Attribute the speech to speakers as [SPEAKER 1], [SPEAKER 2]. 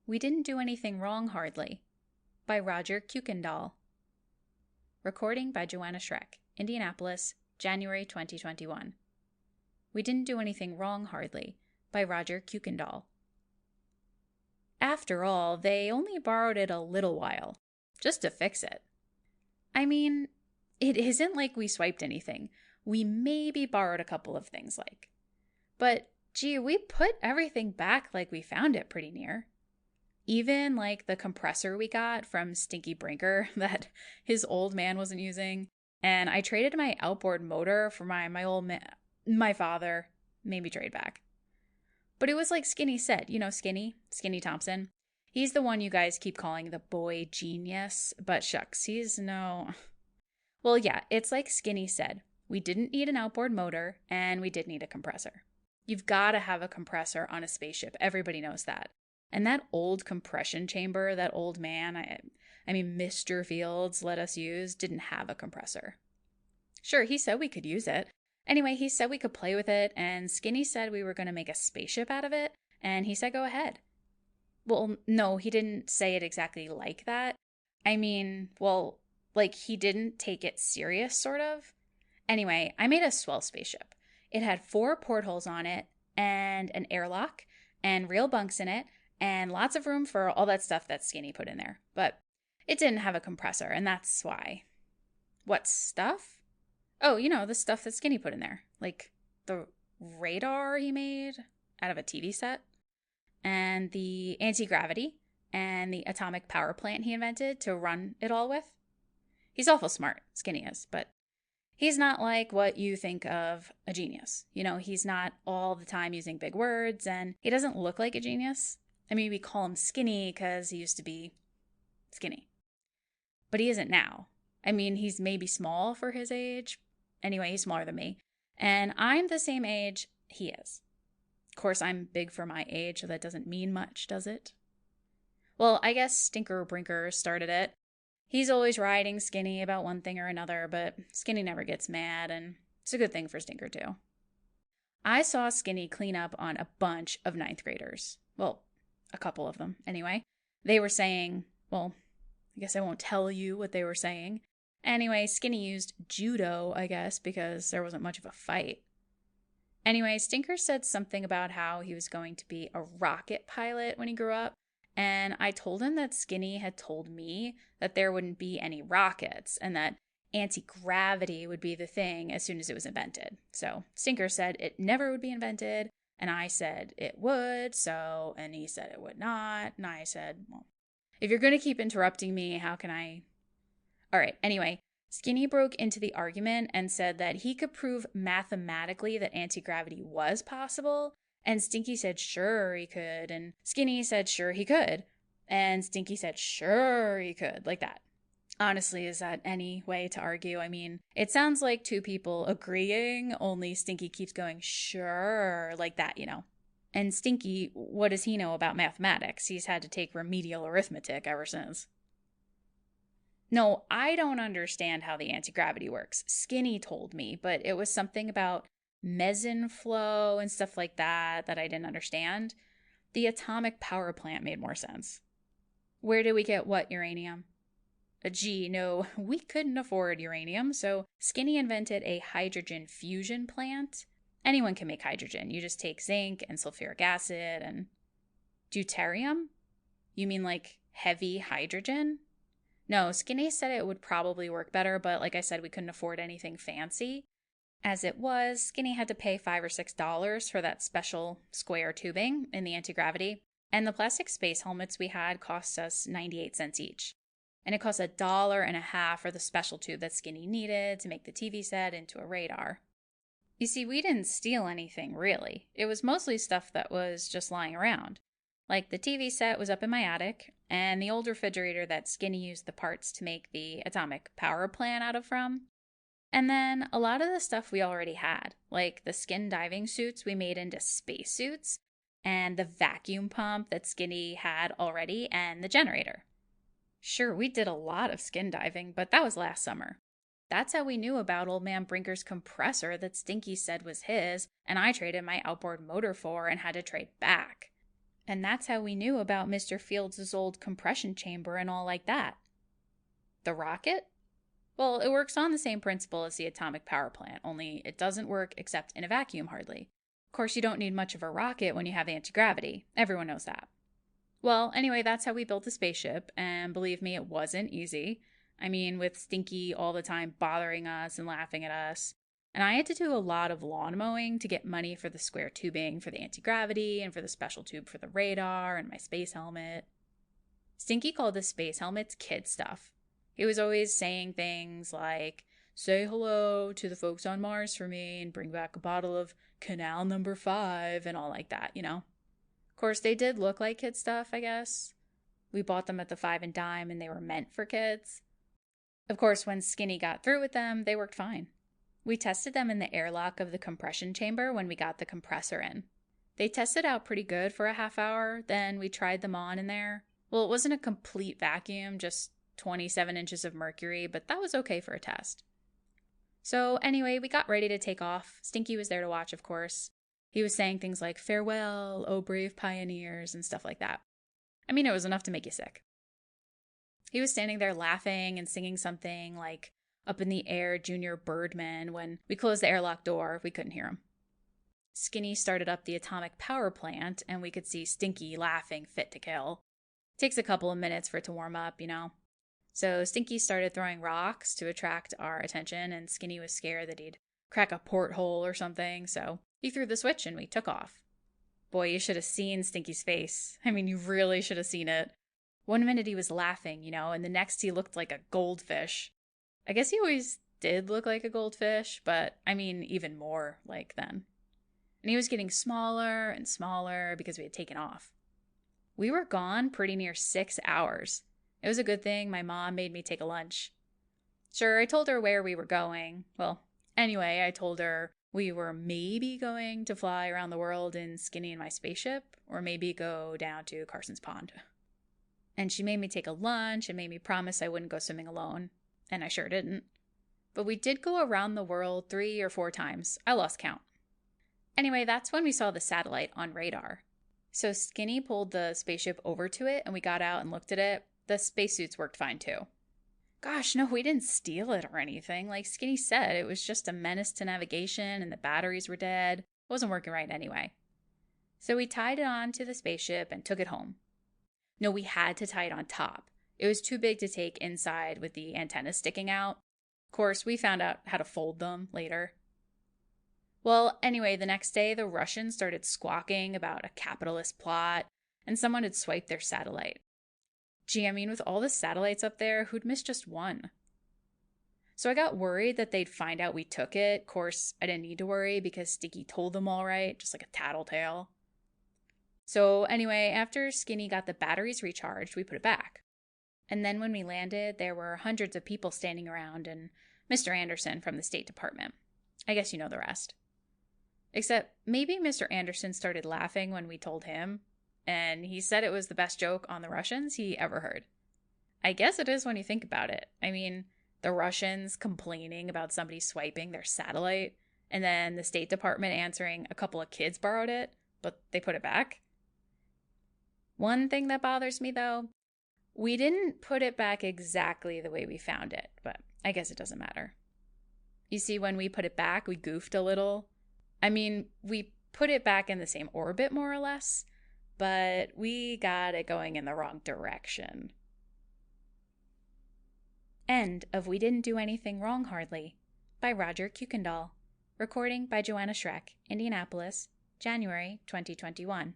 [SPEAKER 1] We Didn't Do Anything Wrong Hardly by Roger Kuykendall. Recording by Joanna Schreck, Indianapolis, January 2021. We Didn't Do Anything Wrong Hardly by Roger Kuykendall. After all, they only borrowed it a little while, just to fix it. I mean, it isn't like we swiped anything. We maybe borrowed a couple of things But, gee, we put everything back like we found it pretty near. Even like the compressor we got from Stinky Brinker that his old man wasn't using. And I traded my outboard motor for my father made me trade back. But it was like Skinny said, Skinny Thompson. He's the one you guys keep calling the boy genius, but shucks, he's no. Well, yeah, it's like Skinny said. We didn't need an outboard motor and we did need a compressor. You've got to have a compressor on a spaceship. Everybody knows that. And that old compression chamber, that old man, Mr. Fields let us use, didn't have a compressor. Sure, he said we could use it. Anyway, he said we could play with it, and Skinny said we were going to make a spaceship out of it, and he said go ahead. Well, no, he didn't say it exactly like that. He didn't take it serious, sort of. Anyway, I made a swell spaceship. It had 4 portholes on it, and an airlock, and real bunks in it, and lots of room for all that stuff that Skinny put in there. But it didn't have a compressor, and that's why. What stuff? Oh, the stuff that Skinny put in there. Like the radar he made out of a TV set, and the anti-gravity, and the atomic power plant he invented to run it all with. He's awful smart, Skinny is, but he's not like what you think of a genius. He's not all the time using big words, and he doesn't look like a genius. We call him Skinny because he used to be skinny. But he isn't now. He's maybe small for his age. Anyway, he's smaller than me. And I'm the same age he is. Of course, I'm big for my age, so that doesn't mean much, does it? Well, I guess Stinker Brinker started it. He's always riding Skinny about one thing or another, but Skinny never gets mad, and it's a good thing for Stinker, too. I saw Skinny clean up on a bunch of 9th graders. Well, a couple of them, anyway. They were saying, I guess I won't tell you what they were saying. Anyway, Skinny used judo, I guess, because there wasn't much of a fight. Anyway, Stinker said something about how he was going to be a rocket pilot when he grew up, and I told him that Skinny had told me that there wouldn't be any rockets, and that anti-gravity would be the thing as soon as it was invented. So Stinker said it never would be invented, and I said it would, and he said it would not, and I said, well, if you're going to keep interrupting me, how can I? All right, anyway, Skinny broke into the argument and said that he could prove mathematically that anti-gravity was possible, and Stinky said sure he could, and Skinny said sure he could, and Stinky said sure he could, like that. Honestly, is that any way to argue? It sounds like 2 people agreeing, only Stinky keeps going, sure, like that, And Stinky, what does he know about mathematics? He's had to take remedial arithmetic ever since. No, I don't understand how the anti-gravity works. Skinny told me, but it was something about meson flow and stuff like that I didn't understand. The atomic power plant made more sense. Where did we get what uranium? Gee, no, we couldn't afford uranium, so Skinny invented a hydrogen fusion plant. Anyone can make hydrogen. You just take zinc and sulfuric acid and deuterium? You mean like heavy hydrogen? No, Skinny said it would probably work better, but like I said, we couldn't afford anything fancy. As it was, Skinny had to pay $5 or $6 for that special square tubing in the anti-gravity, and the plastic space helmets we had cost us 98 cents each. And it cost $1.50 for the special tube that Skinny needed to make the TV set into a radar. You see, we didn't steal anything, really. It was mostly stuff that was just lying around. Like the TV set was up in my attic, and the old refrigerator that Skinny used the parts to make the atomic power plant out of from. And then a lot of the stuff we already had, like the skin diving suits we made into spacesuits, and the vacuum pump that Skinny had already, and the generator. Sure, we did a lot of skin diving, but that was last summer. That's how we knew about old man Brinker's compressor that Stinky said was his, and I traded my outboard motor for and had to trade back. And that's how we knew about Mr. Fields' old compression chamber and all like that. The rocket? Well, it works on the same principle as the atomic power plant, only it doesn't work except in a vacuum hardly. Of course, you don't need much of a rocket when you have anti-gravity. Everyone knows that. Well, anyway, that's how we built the spaceship, and believe me, it wasn't easy. I mean, with Stinky all the time bothering us and laughing at us. And I had to do a lot of lawn mowing to get money for the square tubing for the anti-gravity and for the special tube for the radar and my space helmet. Stinky called the space helmets kid stuff. He was always saying things like, say hello to the folks on Mars for me and bring back a bottle of Canal number 5 and all like that, you know? Of course, they did look like kid stuff, I guess. We bought them at the 5 and Dime and they were meant for kids. Of course, when Skinny got through with them, they worked fine. We tested them in the airlock of the compression chamber when we got the compressor in. They tested out pretty good for a half hour, then we tried them on in there. Well, it wasn't a complete vacuum, just 27 inches of mercury, but that was okay for a test. So anyway, we got ready to take off. Stinky was there to watch, of course. He was saying things like, farewell, oh brave pioneers, and stuff like that. I mean, it was enough to make you sick. He was standing there laughing and singing something like, up in the air, Junior Birdman, when we closed the airlock door, we couldn't hear him. Skinny started up the atomic power plant, and we could see Stinky laughing fit to kill. Takes a couple of minutes for it to warm up, you know. So Stinky started throwing rocks to attract our attention, and Skinny was scared that he'd crack a porthole or something, so he threw the switch and we took off. Boy, you should have seen Stinky's face. I mean, you really should have seen it. One minute he was laughing, you know, and the next he looked like a goldfish. I guess he always did look like a goldfish, but I mean, even more like then. And he was getting smaller and smaller because we had taken off. We were gone pretty near 6 hours. It was a good thing my mom made me take a lunch. Sure, I told her where we were going. Well, anyway, I told her we were maybe going to fly around the world in Skinny and my spaceship, or maybe go down to Carson's Pond. And she made me take a lunch and made me promise I wouldn't go swimming alone. And I sure didn't. But we did go around the world 3 or 4 times. I lost count. Anyway, that's when we saw the satellite on radar. So Skinny pulled the spaceship over to it and we got out and looked at it. The spacesuits worked fine too. Gosh, no, we didn't steal it or anything. Like Skinny said, it was just a menace to navigation and the batteries were dead. It wasn't working right anyway. So we tied it on to the spaceship and took it home. No, we had to tie it on top. It was too big to take inside with the antennas sticking out. Of course, we found out how to fold them later. Well, anyway, the next day, the Russians started squawking about a capitalist plot, and someone had swiped their satellite. Gee, I mean, with all the satellites up there, who'd miss just one? So I got worried that they'd find out we took it. Of course, I didn't need to worry because Sticky told them all right, just like a tattletale. So anyway, after Skinny got the batteries recharged, we put it back. And then when we landed, there were hundreds of people standing around and Mr. Anderson from the State Department. I guess you know the rest. Except maybe Mr. Anderson started laughing when we told him, and he said it was the best joke on the Russians he ever heard. I guess it is when you think about it. I mean, the Russians complaining about somebody swiping their satellite, and then the State Department answering a couple of kids borrowed it, but they put it back. One thing that bothers me, though, we didn't put it back exactly the way we found it, but I guess it doesn't matter. You see, when we put it back, we goofed a little. I mean, we put it back in the same orbit, more or less, but we got it going in the wrong direction. End of We Didn't Do Anything Wrong Hardly by Roger Kuykendall. Recording by Joanna Schreck, Indianapolis, January 2021.